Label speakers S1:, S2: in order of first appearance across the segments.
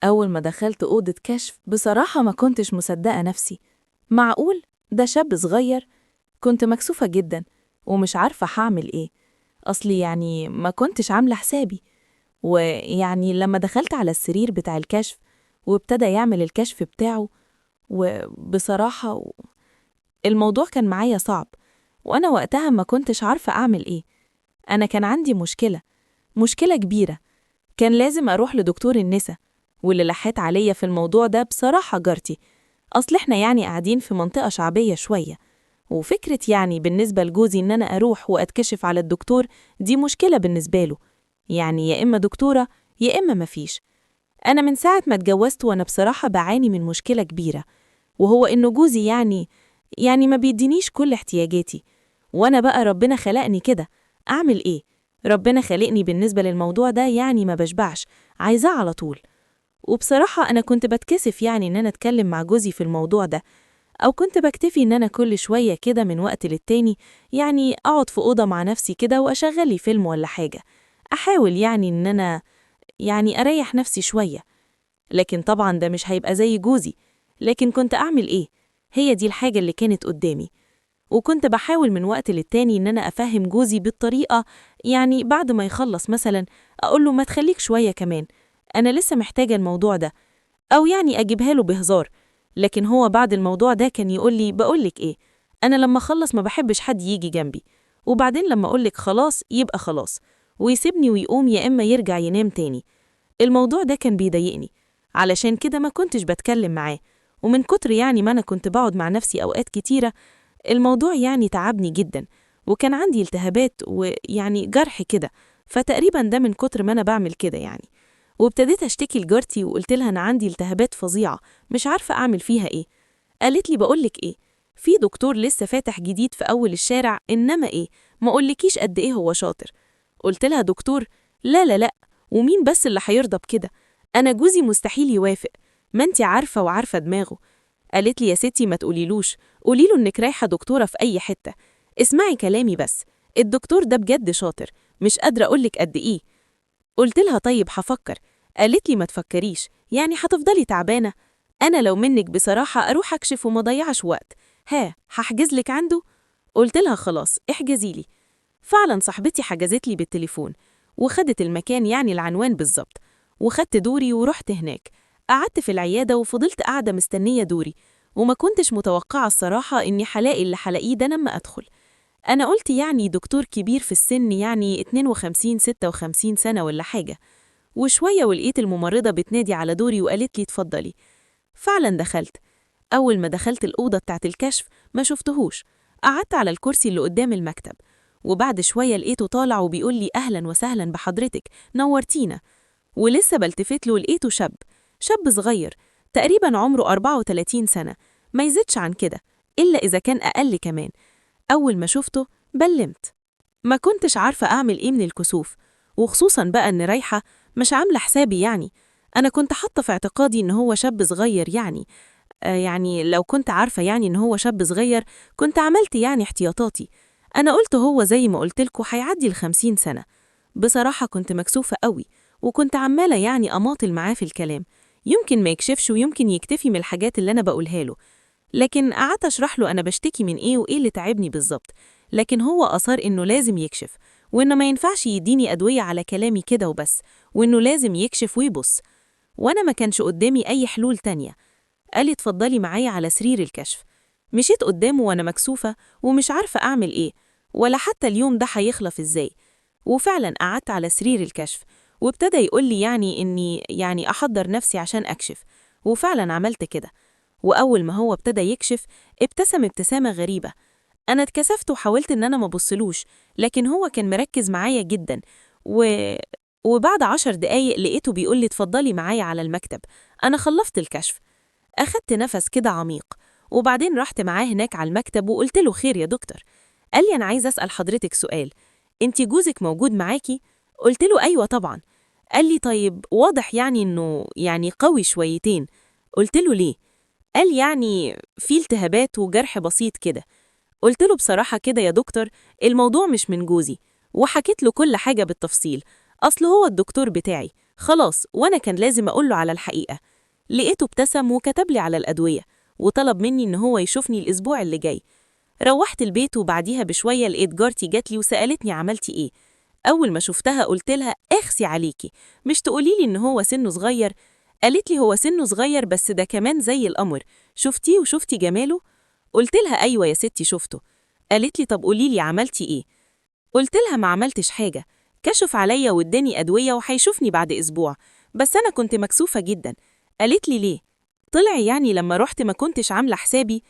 S1: أول ما دخلت أوضة كشف بصراحة ما كنتش مصدقة نفسي. معقول؟ ده شاب صغير؟ كنت مكسوفة جدا ومش عارفة هعمل إيه. أصلي ما كنتش عاملة حسابي. ويعني لما دخلت على السرير بتاع الكشف وابتدى يعمل الكشف بتاعه، وبصراحة الموضوع كان معايا صعب، وأنا وقتها ما كنتش عارفة أعمل إيه. أنا كان عندي مشكلة كبيرة، كان لازم أروح لدكتور النسا، واللي لحت عليا في الموضوع ده بصراحة جارتي. أصل إحنا قاعدين في منطقة شعبية شوية، وفكرة بالنسبة لجوزي إن أنا أروح وأتكشف على الدكتور دي مشكلة بالنسبة له. يا إما دكتورة يا إما مفيش. أنا من ساعة ما اتجوزت وأنا بصراحة بعاني من مشكلة كبيرة، وهو إنه جوزي ما بيدينيش كل احتياجاتي. وأنا بقى ربنا خلقني كده، أعمل إيه؟ ربنا خلقني بالنسبة للموضوع ده ما بشبعش، عايزاه على طول. وبصراحة أنا كنت بتكسف إن أنا أتكلم مع جوزي في الموضوع ده، أو كنت بكتفي إن أنا كل شوية كده من وقت للتاني أقعد في أوضة مع نفسي كده وأشغل لي فيلم ولا حاجة، أحاول إن أنا أريح نفسي شوية. لكن طبعا ده مش هيبقى زي جوزي. لكن كنت أعمل إيه؟ هي دي الحاجة اللي كانت قدامي. وكنت بحاول من وقت للتاني إن أنا أفهم جوزي بالطريقة، بعد ما يخلص مثلا أقوله ما تخليك شوية كمان، أنا لسه محتاجة الموضوع ده، أو أجيبها له بهزار. لكن هو بعد الموضوع ده كان يقولي بقولك إيه، أنا لما أخلص ما بحبش حد يجي جنبي، وبعدين لما أقولك خلاص يبقى خلاص، ويسيبني ويقوم يا إما يرجع ينام تاني. الموضوع ده كان بيضايقني، علشان كده ما كنتش بتكلم معاه. ومن كتر ما أنا كنت بقعد مع نفسي أوقات كتيرة، الموضوع تعبني جدا، وكان عندي التهابات جرح كده. فتقريبا ده من كتر ما أنا بعمل كده وابتديت أشتكي لجارتي وقلت لها أنا عندي التهابات فظيعة، مش عارفة أعمل فيها إيه. قالت لي بقولك إيه، في دكتور لسه فاتح جديد في أول الشارع، إنما إيه، ما قولكيش قد إيه هو شاطر. قلت لها دكتور؟ لا لا لا، ومين بس اللي هيرضى بكده؟ أنا جوزي مستحيل يوافق، ما انتي عارفة وعارفة دماغه. قالت لي يا ستي ما تقوليلوش، قوليله إنك رايحة دكتورة في أي حتة، اسمعي كلامي بس، الدكتور ده بجد شاطر، مش قادرة أقولك قد إيه. قلت لها طيب هفكر. قالت لي ما تفكريش، هتفضلي تعبانة. أنا لو منك بصراحة أروح أكشف وما ضيعش وقت. هحجز لك عنده؟ قلت لها خلاص احجزي لي. فعلا صاحبتي حجزت لي بالتليفون، وخدت المكان العنوان بالظبط، وخدت دوري ورحت هناك. قعدت في العيادة وفضلت قاعدة مستنية دوري، وما كنتش متوقعة الصراحة إني هلاقي اللي هلاقيه ده لما أدخل. أنا قلت دكتور كبير في السن 52 56 سنة ولا حاجة. وشوية ولقيت الممرضة بتنادي على دوري وقالت لي اتفضلي. فعلا دخلت. أول ما دخلت الأوضة بتاعت الكشف ما شفتهوش، قعدت على الكرسي اللي قدام المكتب، وبعد شوية لقيته طالع وبيقول لي أهلا وسهلا بحضرتك، نورتينا. ولسه بلتفت له لقيته شاب صغير، تقريبا عمره 34 سنة، ما يزيدش عن كده، إلا إذا كان أقل كمان. أول ما شفته بلمت، ما كنتش عارفة أعمل إيه من الكسوف، وخصوصا بقى إن رايحة مش عاملة حسابي أنا كنت حاطة في اعتقادي إن هو شاب صغير لو كنت عارفة إن هو شاب صغير كنت عملت احتياطاتي. أنا قلت هو زي ما قلتلكوا هيعدي ال50 سنة. بصراحة كنت مكسوفة قوي، وكنت عمالة أماطل معاه في الكلام، يمكن ما يكشفش ويمكن يكتفي من الحاجات اللي أنا بقولها له. لكن قعدت أشرح له أنا بشتكي من إيه وإيه اللي تعبني بالظبط، لكن هو أصر إنه لازم يكشف، وإنه ما ينفعش يديني أدوية على كلامي كده وبس، وإنه لازم يكشف ويبص. وأنا ما كانش قدامي أي حلول تانية. قالي اتفضلي معايا على سرير الكشف. مشيت قدامه وأنا مكسوفة ومش عارفة أعمل إيه، ولا حتى اليوم ده هيخلص إزاي. وفعلا قعدت على سرير الكشف، وابتدى يقول لي إني أحضر نفسي عشان أكشف. وفعلا عملت كده. وأول ما هو ابتدى يكشف ابتسم ابتسامة غريبة. أنا اتكسفت وحاولت إن أنا ما بصلوش، لكن هو كان مركز معايا جدا. و... وبعد 10 دقايق لقيته بيقول لي اتفضلي معايا على المكتب. أنا خلصت الكشف. أخدت نفس كده عميق، وبعدين رحت معاه هناك على المكتب وقلت له خير يا دكتور. قال لي أنا عايز أسأل حضرتك سؤال، أنتي جوزك موجود معاكي؟ قلت له أيوة طبعا. قال لي طيب واضح إنه قوي شويتين. قلت له ليه؟ قال في التهابات وجرح بسيط كده. قلت له بصراحة كده يا دكتور، الموضوع مش من جوزي، وحكيت له كل حاجة بالتفصيل، أصل هو الدكتور بتاعي،
S2: خلاص، وأنا كان لازم أقوله على الحقيقة. لقيته ابتسم وكتب لي على الأدوية، وطلب مني إن هو يشوفني الأسبوع اللي جاي. روحت البيت وبعديها بشوية لقيت جارتي جات لي وسألتني عملتي إيه. أول ما شفتها قلت لها اخسي عليكي، مش تقوليلي إن هو سنه صغير. قالت لي هو سنه صغير بس ده كمان زي القمر، شفتيه وشفتي جماله؟ قلت لها أيوة يا ستي شفته. قالت لي طب قوليلي عملتي إيه؟ قلت لها ما عملتش حاجة، كشف عليا واداني أدوية وهيشوفني بعد أسبوع، بس أنا كنت مكسوفة جدا. قالت لي ليه؟ طلع يعني لما رحت ما كنتش عاملة حسابي؟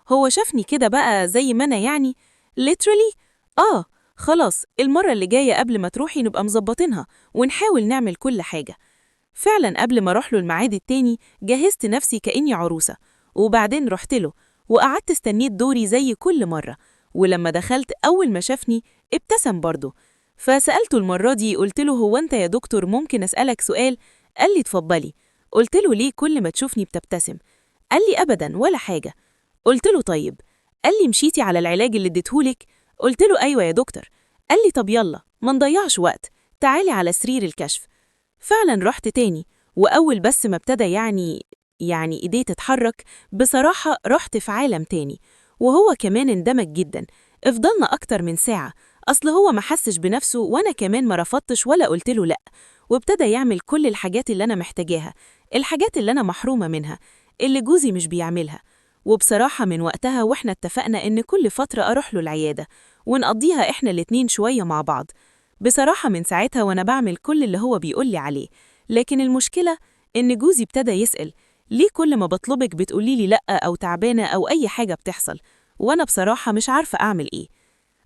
S2: هو شافني كده بقى زي ما أنا يعني literally. خلاص، المرة اللي جاية قبل ما تروحي نبقى مظبطينها ونحاول نعمل كل حاجة. فعلا قبل ما أروح له الميعاد التاني جهزت نفسي كأني عروسة، وبعدين رحت له وقعدت استنيت دوري زي كل مرة. ولما دخلت أول ما شافني ابتسم برضه، فسألته المرة دي قلت له هو أنت يا دكتور ممكن أسألك سؤال؟ قال لي اتفضلي. قلت له ليه كل ما تشوفني بتبتسم؟ قال لي أبدا ولا حاجة. قلت له طيب. قال لي مشيتي على العلاج اللي اديتهولك؟ قلت له أيوة يا دكتور. قال لي طب يلا ما نضيعش وقت، تعالي على سرير الكشف. فعلا رحت تاني، وأول بس ما ابتدى يعني إيديه تتحرك، بصراحة رحت في عالم تاني. وهو كمان اندمج جدا. افضلنا أكتر من ساعة، أصل هو ما حسش بنفسه وأنا كمان ما رفضتش ولا قلت له لأ. وابتدى يعمل كل الحاجات اللي أنا محتاجاها، الحاجات اللي أنا محرومة منها، اللي جوزي مش بيعملها. وبصراحة من وقتها وإحنا اتفقنا إن كل فترة أروح له العيادة ونقضيها إحنا الاتنين شوية مع بعض. بصراحة من ساعتها وأنا بعمل كل اللي هو بيقولي عليه. لكن المشكلة إن جوزي ابتدى يسأل ليه كل ما بطلبك بتقوليلي لأ أو تعبانة أو أي حاجة بتحصل، وأنا بصراحة مش عارفة أعمل إيه.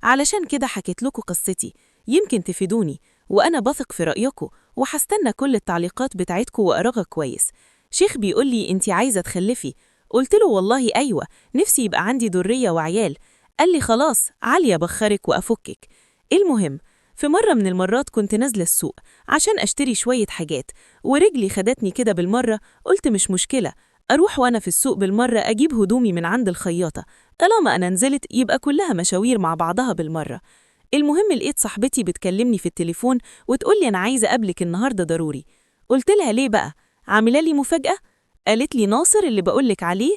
S2: علشان كده حكيت لكم قصتي، يمكن تفيدوني، وأنا بثق في رأيكم وحستنى كل التعليقات بتاعتكم وأقراها كويس. شيخ بيقولي أنتي عايزة تخلفي؟ قلت له والله أيوة، نفسي يبقى عندي ذرية وعيال. قال لي خلاص عالية بخرك وأفكك. المهم، في مرة من المرات كنت نازلة السوق عشان أشتري شوية حاجات، ورجلي خدتني كده بالمرة. قلت مش مشكلة، أروح وأنا في السوق بالمرة أجيب هدومي من عند الخياطة، طالما أنا نزلت يبقى كلها مشاوير مع بعضها بالمرة. المهم لقيت صاحبتي بتكلمني في التليفون وتقولي أنا عايزة أقابلك النهاردة ضروري. قلت لها ليه بقى؟ عاملة لي مفاجأة؟ قالت لي ناصر اللي بقولك عليه